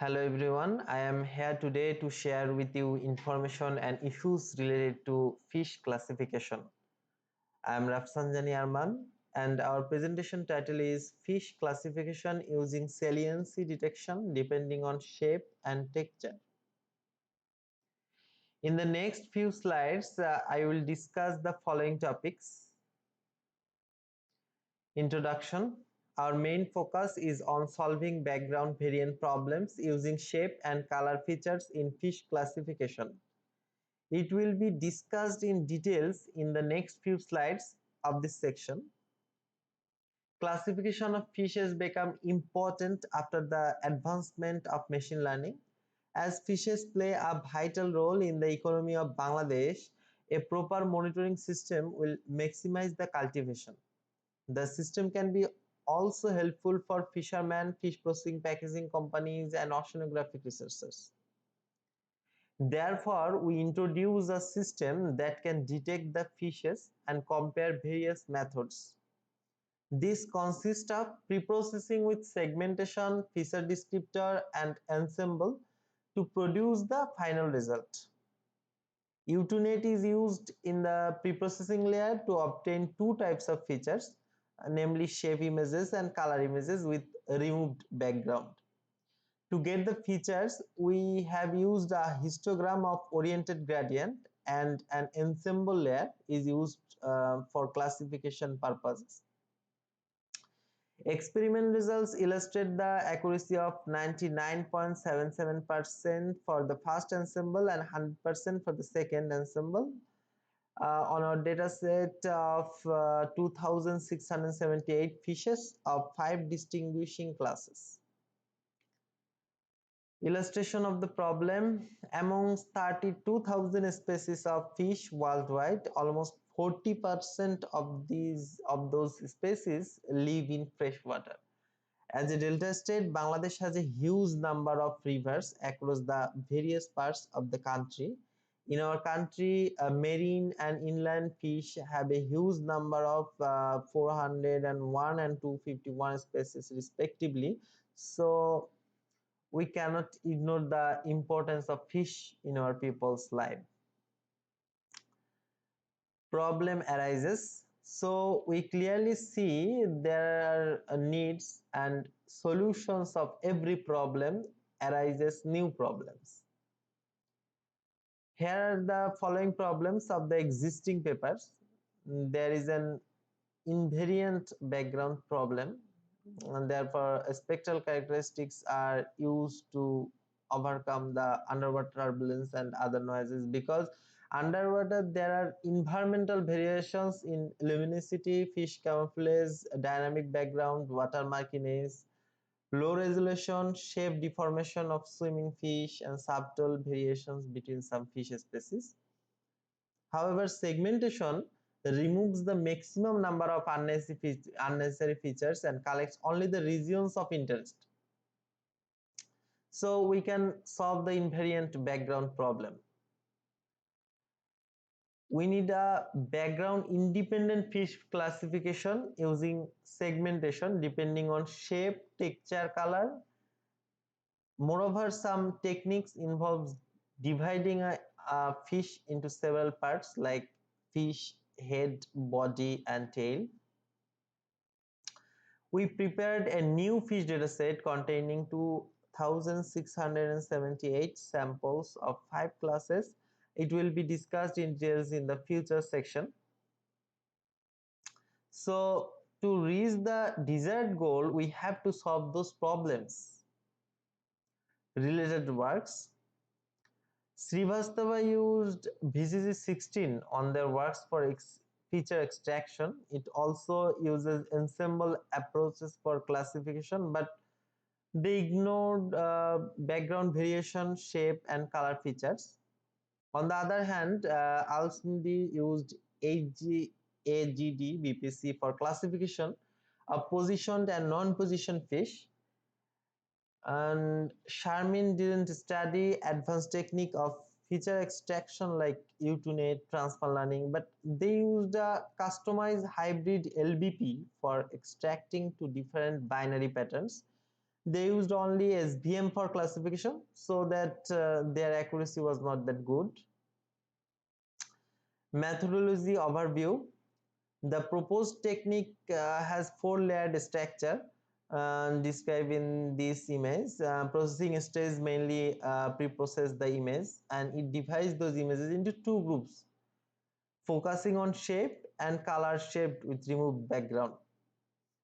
Hello everyone, I am here today to share with you information and issues related to fish classification. I am Rafsun Jany Arman and our presentation title is Fish Classification Using Saliency Detection Depending on Shape and Texture. In the next few slides, I will discuss the following topics. Introduction. Our main focus is on solving background variant problems using shape and color features in fish classification. It will be discussed in details in the next few slides of this section. Classification of fishes become important after the advancement of machine learning. As fishes play a vital role in the economy of Bangladesh, a proper monitoring system will maximize the cultivation. The system can be also helpful for fishermen, fish processing packaging companies, and oceanographic researchers. Therefore, we introduce a system that can detect the fishes and compare various methods. This consists of preprocessing with segmentation, feature descriptor, and ensemble to produce the final result. U2net is used in the preprocessing layer to obtain two types of features, namely shape images and color images with removed background. To get the features, we have used a histogram of oriented gradient, and an ensemble layer is used for classification purposes. Experiment results illustrate the accuracy of 99.77% for the first ensemble and 100% for the second ensemble on our data set of 2678 fishes of 5 distinguishing classes. Illustration of the problem: amongst 32,000 species of fish worldwide, almost 40% of those species live in fresh water. As a delta state, Bangladesh has a huge number of rivers across the various parts of the country. In our country, marine and inland fish have a huge number of 401 and 251 species respectively. So we cannot ignore the importance of fish in our people's life. Problem arises. So we clearly see there are needs and solutions of every problem arises new problems. Here are the following problems of the existing papers. There is an invariant background problem, and therefore spectral characteristics are used to overcome the underwater turbulence and other noises, because underwater there are environmental variations in luminosity, fish camouflage, dynamic background, water murkiness, low resolution, shape deformation of swimming fish, and subtle variations between some fish species. However, segmentation removes the maximum number of unnecessary features and collects only the regions of interest. So we can solve the invariant background problem. We need a background independent fish classification using segmentation depending on shape, texture, color. Moreover, some techniques involves dividing a fish into several parts like fish, head, body, and tail. We prepared a new fish dataset containing 2,678 samples of 5 classes. It will be discussed in details in the future section. So to reach the desired goal, we have to solve those problems. Related works. Srivastava used VGG16 on their works for feature extraction. It also uses ensemble approaches for classification, but they ignored background variation, shape, and color features. On the other hand, Alsindi used AGD BPC for classification of positioned and non-positioned fish. And Sharmin didn't study advanced technique of feature extraction like U2net, transfer learning, but they used a customized hybrid LBP for extracting two different binary patterns. They used only SVM for classification, so that their accuracy was not that good. Methodology overview. The proposed technique has four-layered structure described in this image. Processing stage mainly pre-process the image, and it divides those images into two groups, focusing on shape and color shaped with removed background.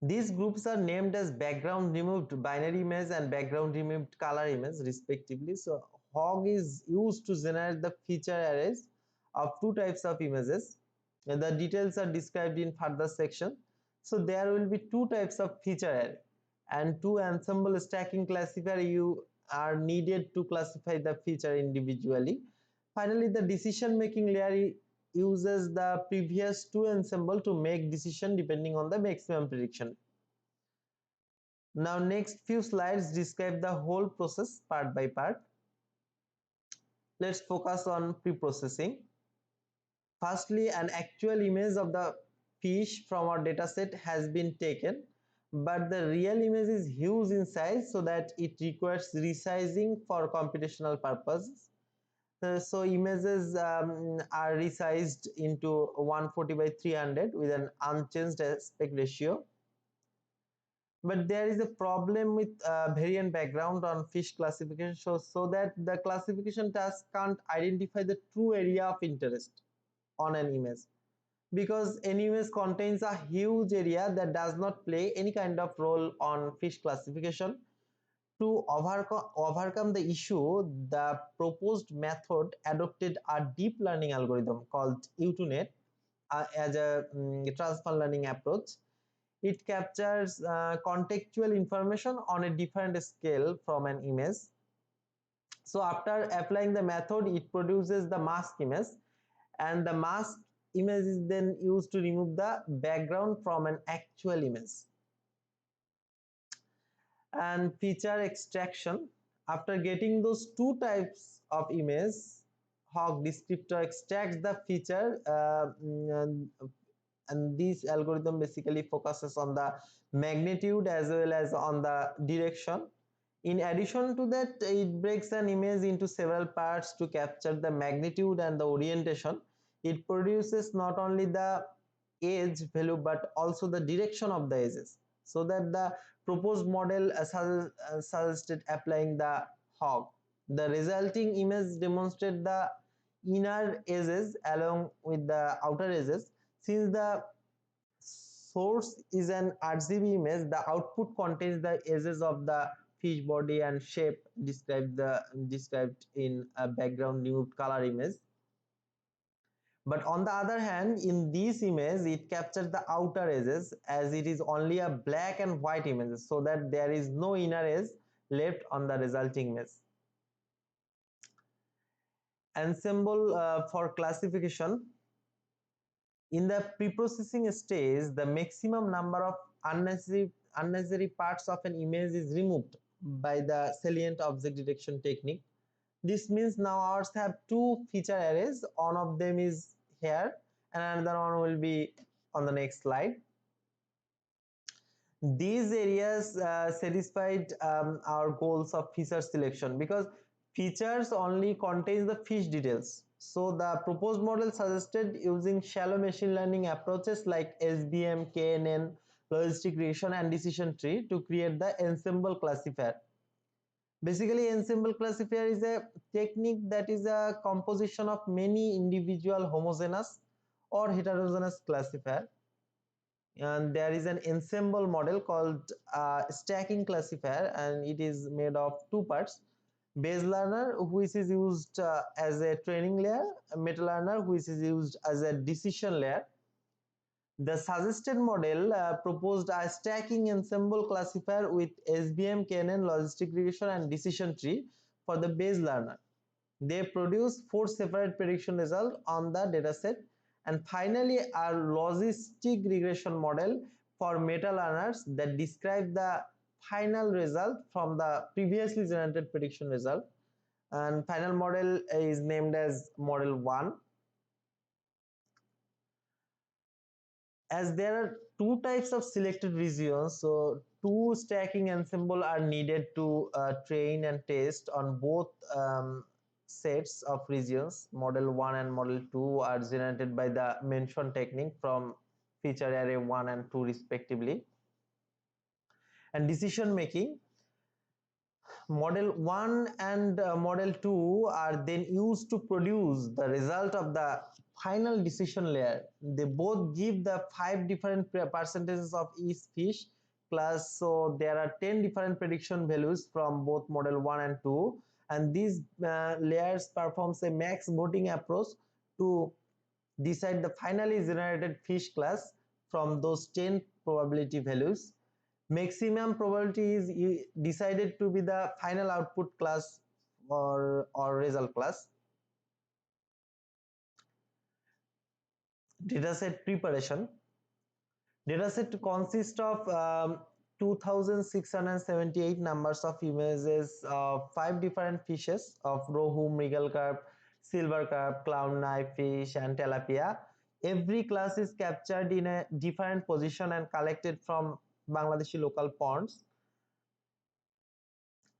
These groups are named as background removed binary image and background removed color image respectively. So HOG is used to generate the feature arrays of two types of images. The details are described in further section. So there will be two types of feature array, and two ensemble stacking classifier you are needed to classify the feature individually. Finally, the decision making layer uses the previous two ensemble to make decision depending on the maximum prediction. Now next few slides describe the whole process part by part. Let's focus on pre-processing. Firstly, an actual image of the fish from our dataset has been taken, but the real image is huge in size, so that it requires resizing for computational purposes. So images are resized into 140 by 300 with an unchanged aspect ratio. But there is a problem with variant background on fish classification, so that the classification task can't identify the true area of interest on an image, because an image contains a huge area that does not play any kind of role on fish classification. To overcome the issue, the proposed method adopted a deep learning algorithm called U2Net as a transfer learning approach. It captures contextual information on a different scale from an image. So after applying the method, it produces the mask image, and the mask image is then used to remove the background from an actual image. And feature extraction. After getting those two types of image, HOG descriptor extracts the feature, and this algorithm basically focuses on the magnitude as well as on the direction. In addition to that, it breaks an image into several parts to capture the magnitude and the orientation. It produces not only the edge value but also the direction of the edges, so that the proposed model suggested applying the HOG. The resulting image demonstrates the inner edges along with the outer edges. Since the source is an RGB image, the output contains the edges of the fish body and shape described in a background removed color image. But on the other hand, in this image, it captures the outer edges, as it is only a black and white image, so that there is no inner edge left on the resulting image. Ensemble for classification. In the pre-processing stage, the maximum number of unnecessary parts of an image is removed by the salient object detection technique. This means now ours have two feature arrays. One of them is here and another one will be on the next slide. These areas satisfied our goals of feature selection, because features only contains the fish details. So the proposed model suggested using shallow machine learning approaches like SVM, KNN, logistic regression and decision tree to create the ensemble classifier. Basically, ensemble classifier is a technique that is a composition of many individual homogeneous or heterogeneous classifier, and there is an ensemble model called stacking classifier, and it is made of two parts: base learner, which is used as a training layer; meta learner, which is used as a decision layer. The suggested model proposed a stacking ensemble classifier with SVM, KNN, logistic regression and decision tree for the base learner. They produce 4 separate prediction results on the dataset, and finally a logistic regression model for meta learners that describe the final result from the previously generated prediction result, and final model is named as model 1. As there are two types of selected regions, so two stacking ensemble are needed to train and test on both sets of regions. Model 1 and model 2 are generated by the mentioned technique from feature array 1 and 2 respectively. And decision making, model 1 and model 2 are then used to produce the result of the final decision layer. They both give the 5 different percentages of each fish class, so there are 10 different prediction values from both model 1 and 2, and these layers performs a max voting approach to decide the finally generated fish class from those 10 probability values. Maximum probability is decided to be the final output class or result class. Dataset preparation. Dataset consists of 2678 numbers of images of 5 different fishes of rohu, mrigal carp, silver carp, clown knife fish and tilapia. Every class is captured in a different position and collected from Bangladeshi local ponds.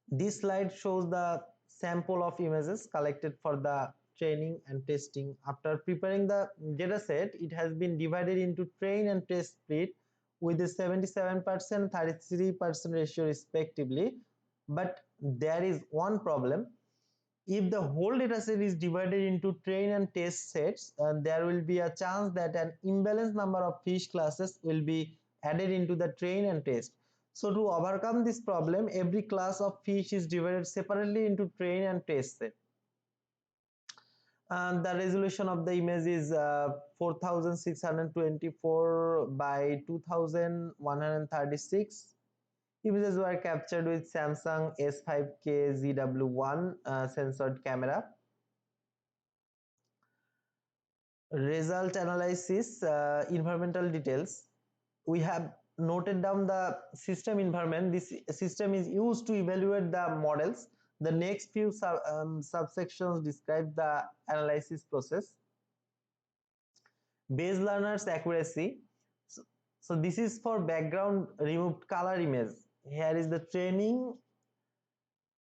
This slide shows the sample of images collected for the training and testing. After preparing the dataset, it has been divided into train and test split with a 77% 33% ratio respectively. But there is one problem. If the whole dataset is divided into train and test sets, there will be a chance that an imbalanced number of fish classes will be added into the train and test. So to overcome this problem, every class of fish is divided separately into train and test set. And the resolution of the image is 4624 by 2136. Images were captured with Samsung S5K ZW1 sensored camera. Result analysis, environmental details. We have noted down the system environment. This system is used to evaluate the models. The next few subsections describe the analysis process. Base learners accuracy. So this is for background removed color image. Here is the training,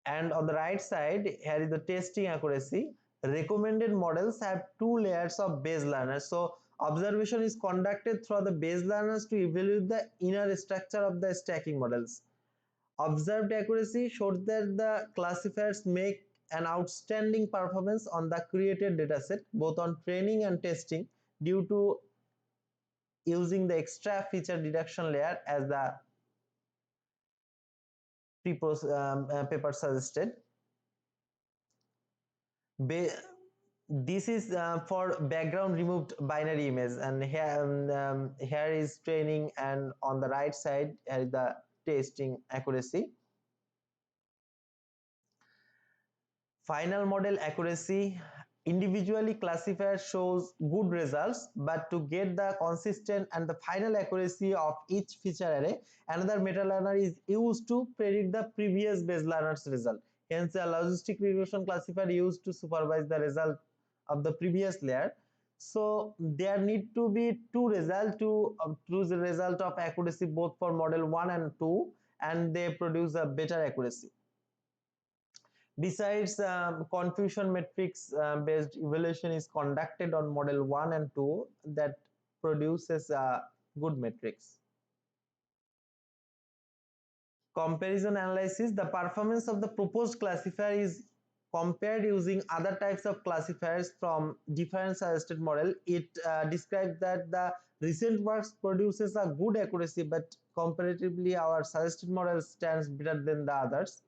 and on the right side here is the testing accuracy. Recommended models have two layers of base learners. So observation is conducted through the base learners to evaluate the inner structure of the stacking models. Observed accuracy shows that the classifiers make an outstanding performance on the created dataset, both on training and testing, due to using the extra feature deduction layer as the paper suggested. This is for background removed binary image, and here is training, and on the right side here is the testing accuracy. Final model accuracy. Individually classifier shows good results, but to get the consistent and the final accuracy of each feature array, another meta learner is used to predict the previous base learner's result. Hence, a logistic regression classifier used to supervise the result of the previous layer. So there need to be two results to choose the result of accuracy both for model 1 and 2, and they produce a better accuracy. Besides, confusion matrix based evaluation is conducted on model 1 and 2 that produces good metrics. Comparison analysis. The performance of the proposed classifier is compared using other types of classifiers from different suggested model. It describes that the recent works produces a good accuracy, but comparatively our suggested model stands better than the others.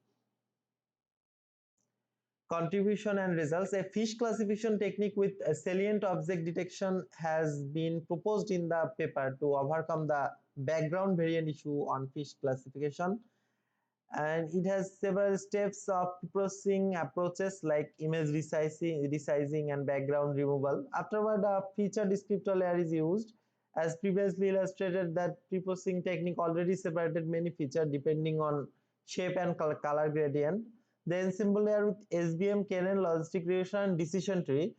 Contribution and results. A fish classification technique with a salient object detection has been proposed in the paper to overcome the background variant issue on fish classification, and it has several steps of processing approaches like image resizing and background removal. Afterward, a feature descriptor layer is used. As previously illustrated, that pre-processing technique already separated many features depending on shape and color gradient. The ensemble layer with SVM, kernel, logistic regression, and decision tree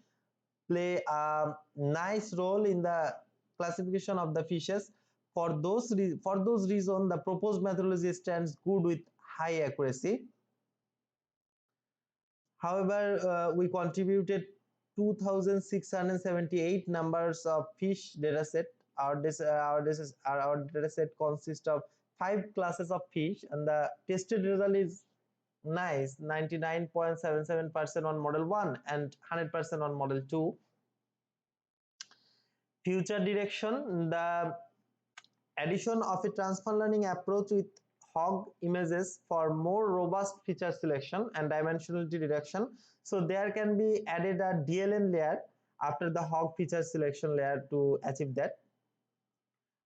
play a nice role in the classification of the fishes. For those reasons, the proposed methodology stands good with high accuracy. However, we contributed 2,678 numbers of fish dataset. Our dataset consists of 5 classes of fish, and the tested result is nice, 99.77% on model 1 and 100% on model 2. Future direction: the addition of a transfer learning approach with hog images for more robust feature selection and dimensionality reduction. So there can be added a DLN layer after the hog feature selection layer to achieve that.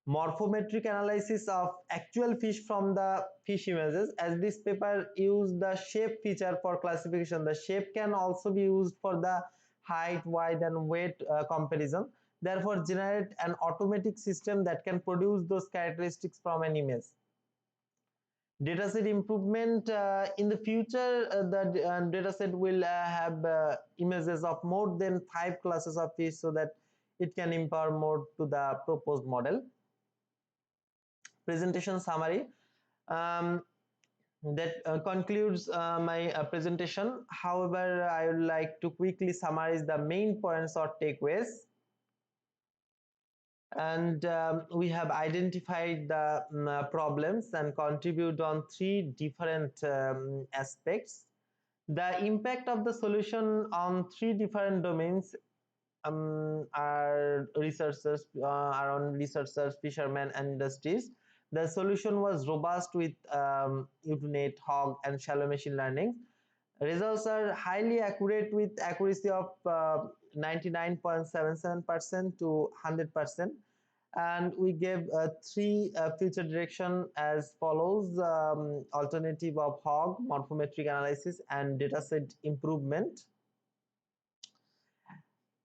Morphometric analysis of actual fish from the fish images. As this paper used the shape feature for classification, the shape can also be used for the height, weight and weight comparison. Therefore, generate an automatic system that can produce those characteristics from an image. Dataset improvement: in the future, the dataset will have images of more than 5 classes of fish, so that it can empower more to the proposed model. Presentation summary: that concludes my presentation. However, I would like to quickly summarize the main points or takeaways. And we have identified the problems and contribute on 3 different aspects. The impact of the solution on 3 different domains are researchers, around researchers, fishermen and industries. The solution was robust with Usenet, hog and shallow machine learning. Results are highly accurate with accuracy of 99.77% to 100%. And we gave 3 future direction as follows: alternative of hog, morphometric analysis and dataset improvement.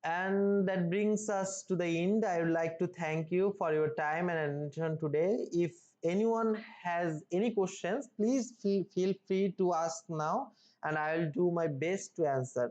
And that brings us to the end. I would like to thank you for your time and attention today. If anyone has any questions, please feel free to ask now, and I will do my best to answer.